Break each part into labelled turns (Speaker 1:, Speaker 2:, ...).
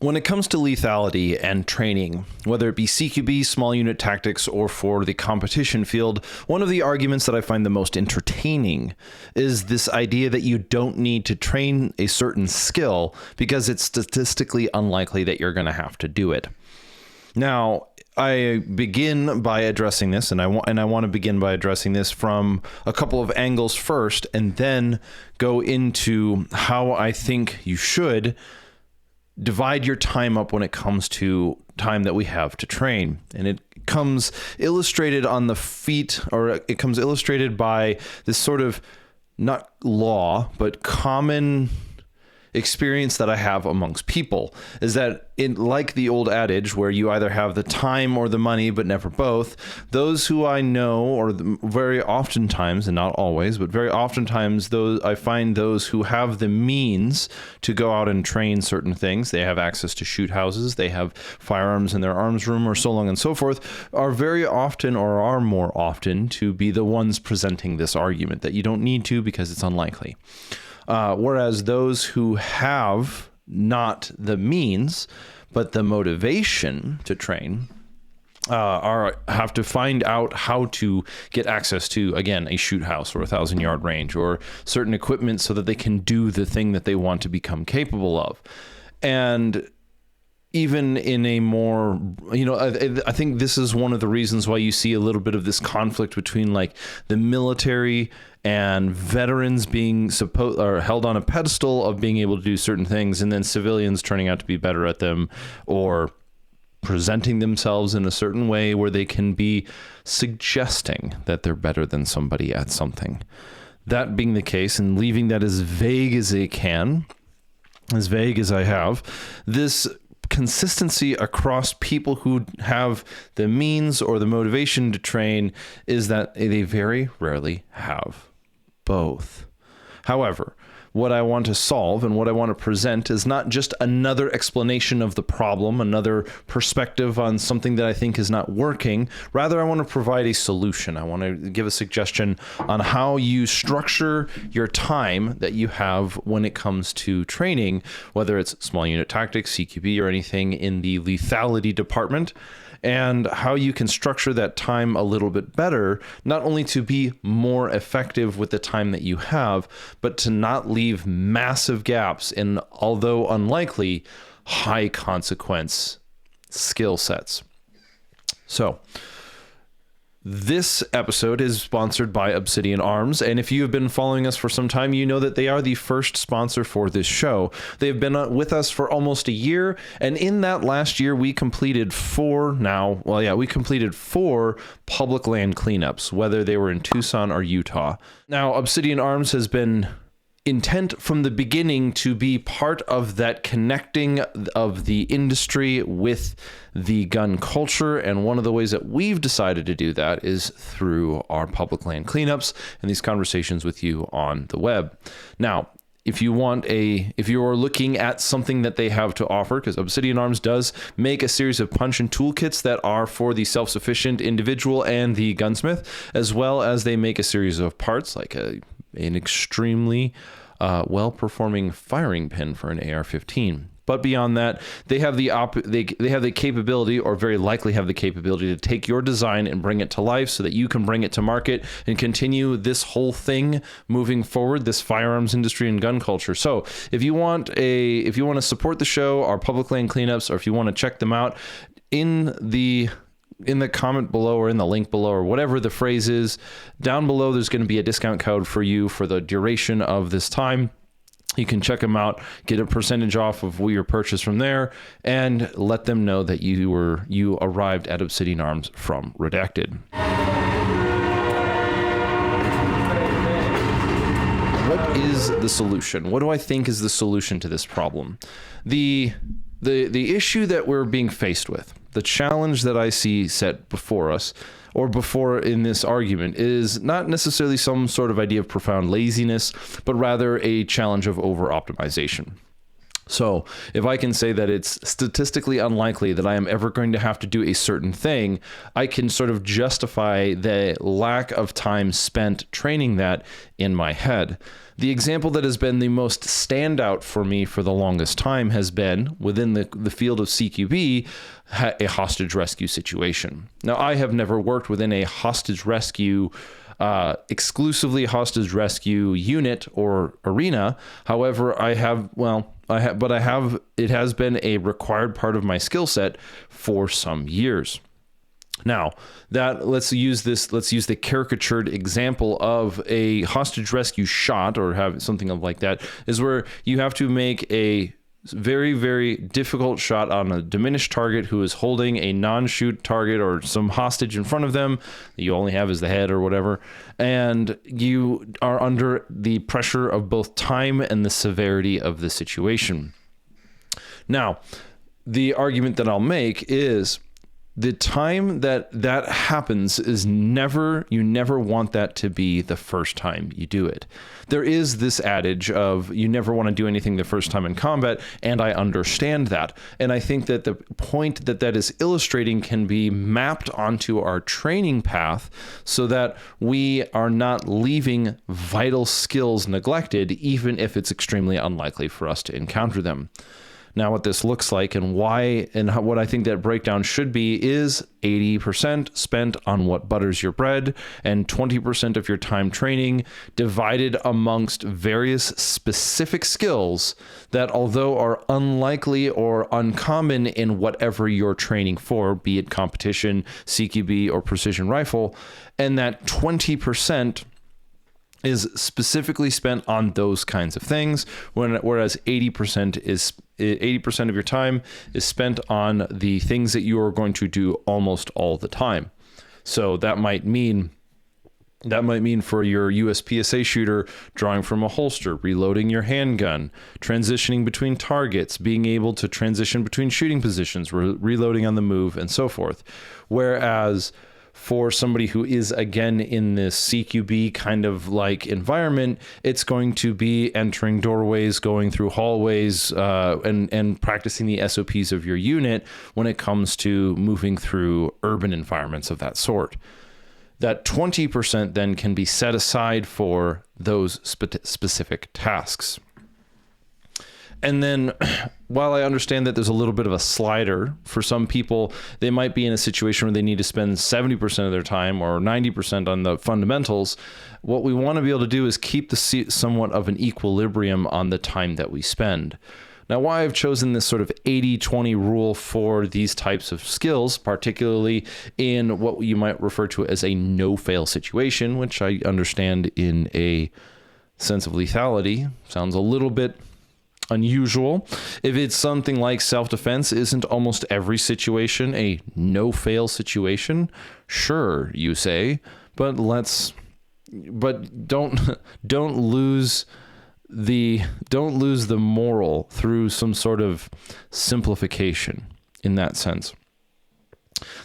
Speaker 1: When it comes to lethality and training, whether it be CQB, small unit tactics, or for the competition field, one of the arguments that I find the most entertaining is this idea that you don't need to train a certain skill because it's statistically unlikely that you're going to have to do it. Now, I begin by addressing this, and I want to begin by addressing this from a couple of angles first, and then go into how I think you should divide your time up when it comes to time that we have to train. And it comes illustrated on the feet, or it comes illustrated by this sort of not law, but common experience that I have amongst people, is that like the old adage where you either have the time or the money, but never both, those who I know, or very oftentimes, and not always, but very oftentimes, I find those who have the means to go out and train certain things, they have access to shoot houses, they have firearms in their arms room, or so on and so forth, are very often, or are more often, to be the ones presenting this argument that you don't need to because it's unlikely. Whereas those who have not the means, but the motivation to train, have to find out how to get access to, again, a shoot house or a 1,000-yard range or certain equipment so that they can do the thing that they want to become capable of. And even in a more, I think this is one of the reasons why you see a little bit of this conflict between like the military and veterans being held on a pedestal of being able to do certain things, and then civilians turning out to be better at them, or presenting themselves in a certain way where they can be suggesting that they're better than somebody at something. That being the case, and leaving that as vague as they can, as vague as I have, this consistency across people who have the means or the motivation to train is that they very rarely have both. However, what I want to solve and what I want to present is not just another explanation of the problem, another perspective on something that I think is not working. Rather, I want to provide a solution. I want to give a suggestion on how you structure your time that you have when it comes to training, whether it's small unit tactics, CQB, or anything in the lethality department, and how you can structure that time a little bit better, not only to be more effective with the time that you have, but to not leave massive gaps in, although unlikely, high consequence skill sets. So, this episode is sponsored by Obsidian Arms, and if you have been following us for some time, you know that they are the first sponsor for this show. They've been with us for almost a year, and in that last year, we completed four public land cleanups, whether they were in Tucson or Utah. Now, Obsidian Arms has been intent from the beginning to be part of that connecting of the industry with the gun culture, and one of the ways that we've decided to do that is through our public land cleanups and these conversations with you on the web. Now, if you are looking at something that they have to offer, because Obsidian Arms does make a series of punch and toolkits that are for the self-sufficient individual and the gunsmith, as well as they make a series of parts like an extremely well-performing firing pin for an AR-15. But beyond that, they have the capability, or very likely have the capability, to take your design and bring it to life so that you can bring it to market and continue this whole thing moving forward, this firearms industry and gun culture. So if you want to support the show, our public land cleanups, or if you want to check them out, in the comment below, or in the link below, or whatever the phrase is, down below, there's going to be a discount code for you for the duration of this time. You can check them out, get a percentage off of your purchase from there, and let them know that you arrived at Obsidian Arms from Redacted. What is the solution? What do I think is the solution to this problem? The issue that we're being faced with, the challenge that I see set before us, or before in this argument, is not necessarily some sort of idea of profound laziness, but rather a challenge of over-optimization. So if I can say that it's statistically unlikely that I am ever going to have to do a certain thing, I can sort of justify the lack of time spent training that in my head. The example that has been the most standout for me for the longest time has been, within the field of CQB, a hostage rescue situation. Now, I have never worked within a hostage rescue exclusively hostage rescue unit or arena. However, it has been a required part of my skill set for some years. Now, let's use the caricatured example of a hostage rescue shot, or have something like that, is where you have to make a very, very difficult shot on a diminished target who is holding a non-shoot target or some hostage in front of them that you only have as the head or whatever, and you are under the pressure of both time and the severity of the situation. Now, the argument that I'll make is the time that happens is you never want that to be the first time you do it. There is this adage of you never want to do anything the first time in combat, and I understand that. And I think that the point that is illustrating can be mapped onto our training path so that we are not leaving vital skills neglected, even if it's extremely unlikely for us to encounter them. Now, what this looks like and why and what I think that breakdown should be is 80% spent on what butters your bread and 20% of your time training divided amongst various specific skills that, although are unlikely or uncommon in whatever you're training for, be it competition, CQB, or precision rifle, and that 20% is specifically spent on those kinds of things, whereas 80% of your time is spent on the things that you are going to do almost all the time. So that might mean for your USPSA shooter, drawing from a holster, reloading your handgun, transitioning between targets, being able to transition between shooting positions, reloading on the move, and so forth. Whereas for somebody who is, again, in this CQB kind of like environment, it's going to be entering doorways, going through hallways, and practicing the SOPs of your unit when it comes to moving through urban environments of that sort. That 20% then can be set aside for those specific tasks. And then, while I understand that there's a little bit of a slider for some people, they might be in a situation where they need to spend 70% of their time or 90% on the fundamentals. What we want to be able to do is keep somewhat of an equilibrium on the time that we spend. Now, why I've chosen this sort of 80-20 rule for these types of skills, particularly in what you might refer to as a no-fail situation, which I understand in a sense of lethality, sounds a little bit unusual. If it's something like self-defense, isn't almost every situation a no-fail situation? Sure, you say, but don't lose the moral through some sort of simplification in that sense.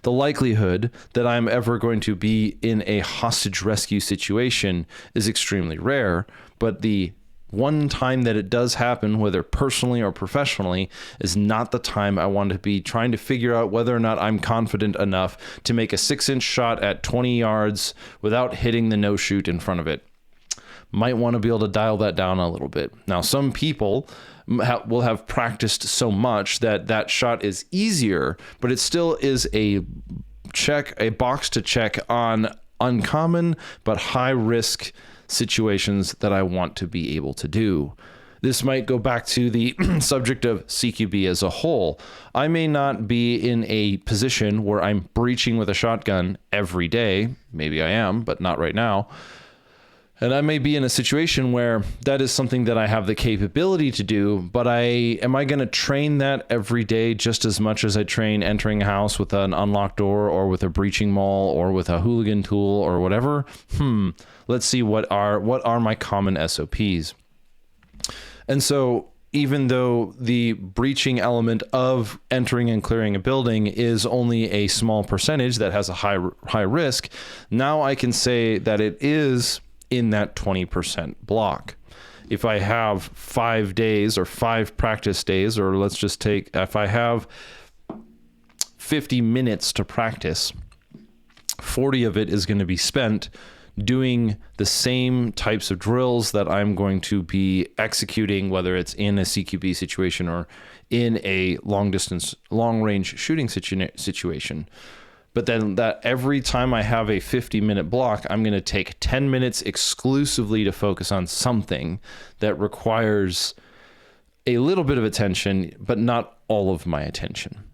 Speaker 1: The likelihood that I'm ever going to be in a hostage rescue situation is extremely rare, but the one time that it does happen, whether personally or professionally, is not the time I want to be trying to figure out whether or not I'm confident enough to make a 6-inch shot at 20 yards without hitting the no-shoot in front of it. Might want to be able to dial that down a little bit. Now, some people will have practiced so much that that shot is easier, but it still is a box to check on uncommon but high risk situations that I want to be able to do. This might go back to the subject of CQB as a whole. I may not be in a position where I'm breaching with a shotgun every day. Maybe I am, but not right now. And I may be in a situation where that is something that I have the capability to do, but am I going to train that every day just as much as I train entering a house with an unlocked door or with a breaching maul or with a hooligan tool or whatever? Let's see what are my common SOPs. And so even though the breaching element of entering and clearing a building is only a small percentage that has a high risk, now I can say that it is in that 20% block. if I have 5 days or 5 practice days, or let's just take, if I have 50 minutes to practice, 40 of it is going to be spent doing the same types of drills that I'm going to be executing, whether it's in a CQB situation or in a long range shooting situation. But then that every time I have a 50-minute block, I'm going to take 10 minutes exclusively to focus on something that requires a little bit of attention, but not all of my attention.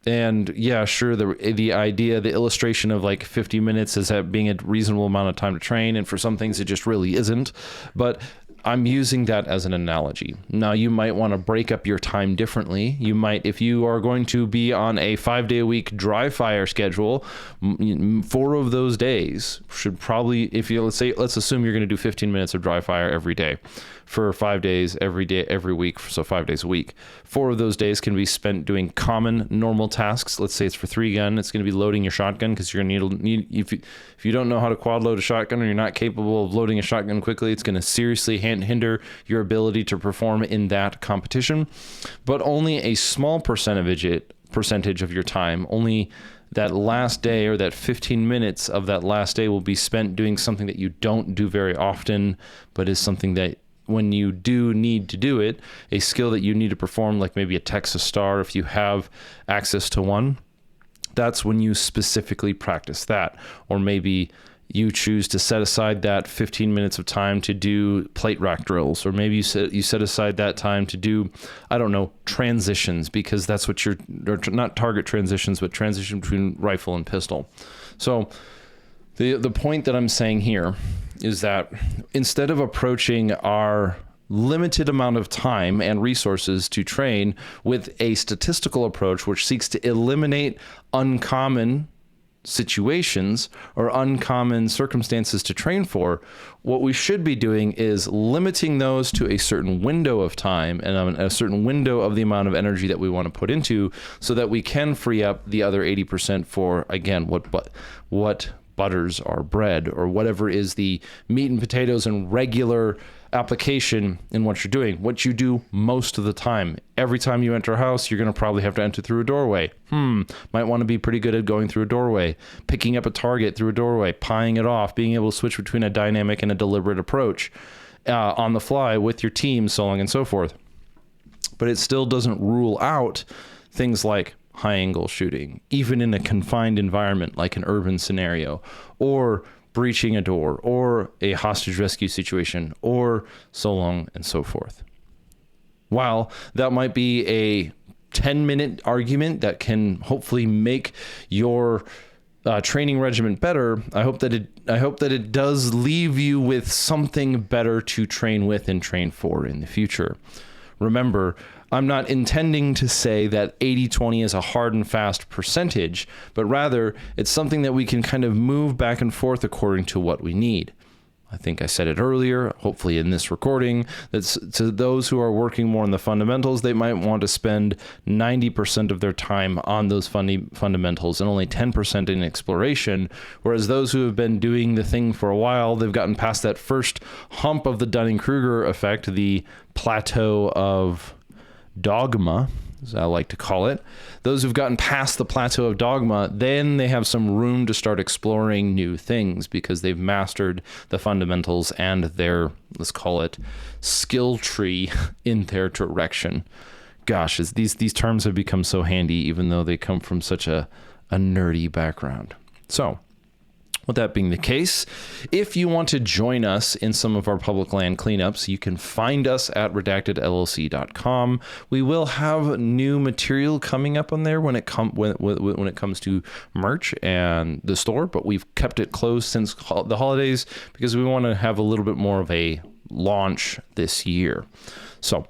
Speaker 1: And yeah, sure, the idea, the illustration of like 50 minutes as being a reasonable amount of time to train, and for some things it just really isn't. But I'm using that as an analogy. Now, you might want to break up your time differently. You might, if you are going to be on a 5-day-a-week dry fire schedule, 4 of those days should probably, let's assume you're going to do 15 minutes of dry fire every day for 5 days, every day, every week, so 5 days a week. 4 of those days can be spent doing common, normal tasks. Let's say it's for 3-gun. It's going to be loading your shotgun, because you're going to need if you don't know how to quad load a shotgun, or you're not capable of loading a shotgun quickly, it's going to seriously hinder your ability to perform in that competition. But only a small percentage of your time, only that last day, or that 15 minutes of that last day, will be spent doing something that you don't do very often, but is something that when you do need to do it, a skill that you need to perform, like maybe a Texas Star, if you have access to one, that's when you specifically practice that. Or maybe you choose to set aside that 15 minutes of time to do plate rack drills, or maybe you set aside that time to do, I don't know, transitions, because that's what or not target transitions, but transition between rifle and pistol. So the point that I'm saying here is that instead of approaching our limited amount of time and resources to train with a statistical approach, which seeks to eliminate uncommon situations or uncommon circumstances to train for, what we should be doing is limiting those to a certain window of time and a certain window of the amount of energy that we want to put into, so that we can free up the other 80% for, again, what butters our bread, or whatever is the meat and potatoes and regular application in what you're doing, what you do most of the time. Every time you enter a house, you're going to probably have to enter through a doorway. Might want to be pretty good at going through a doorway, picking up a target through a doorway, pieing it off, being able to switch between a dynamic and a deliberate approach on the fly with your team, so on and so forth. But it still doesn't rule out things like high angle shooting, even in a confined environment like an urban scenario, or breaching a door, or a hostage rescue situation, or so on and so forth. While that might be a 10-minute argument that can hopefully make your training regimen better, I hope that it does leave you with something better to train with and train for in the future. Remember, I'm not intending to say that 80-20 is a hard and fast percentage, but rather it's something that we can kind of move back and forth according to what we need. I think I said it earlier, hopefully in this recording, that to those who are working more on the fundamentals, they might want to spend 90% of their time on those fundamentals and only 10% in exploration, whereas those who have been doing the thing for a while, they've gotten past that first hump of the Dunning-Kruger effect, the plateau of dogma, as I like to call it. Those who've gotten past the plateau of dogma, then they have some room to start exploring new things, because they've mastered the fundamentals and their, let's call it, skill tree in their direction. Gosh, these terms have become so handy, even though they come from such a nerdy background. So, with that being the case, if you want to join us in some of our public land cleanups, you can find us at redactedllc.com. We will have new material coming up on there when it comes to merch and the store, but we've kept it closed since the holidays because we want to have a little bit more of a launch this year. So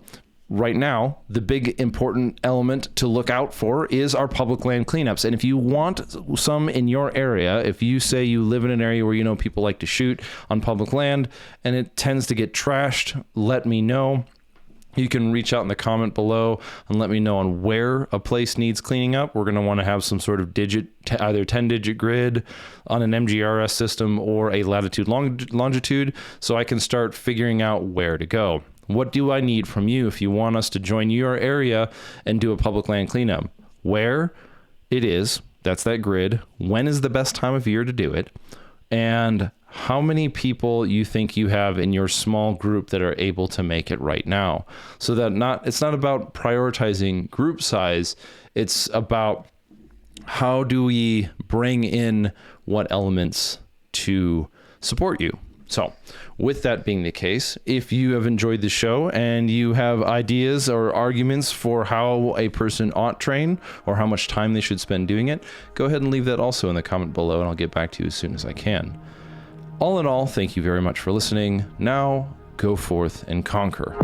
Speaker 1: right now, the big important element to look out for is our public land cleanups. And if you want some in your area, if you say you live in an area where you know people like to shoot on public land and it tends to get trashed, let me know. You can reach out in the comment below and let me know on where a place needs cleaning up. We're going to want to have some sort of either 10-digit grid on an MGRS system or a latitude longitude, so I can start figuring out where to go. What do I need from you if you want us to join your area and do a public land cleanup? Where it is, that's that grid. When is the best time of year to do it? And how many people you think you have in your small group that are able to make it right now. So that it's not about prioritizing group size. It's about how do we bring in what elements to support you. So with that being the case, if you have enjoyed the show and you have ideas or arguments for how a person ought train or how much time they should spend doing it, go ahead and leave that also in the comment below and I'll get back to you as soon as I can. All in all, thank you very much for listening. Now, go forth and conquer.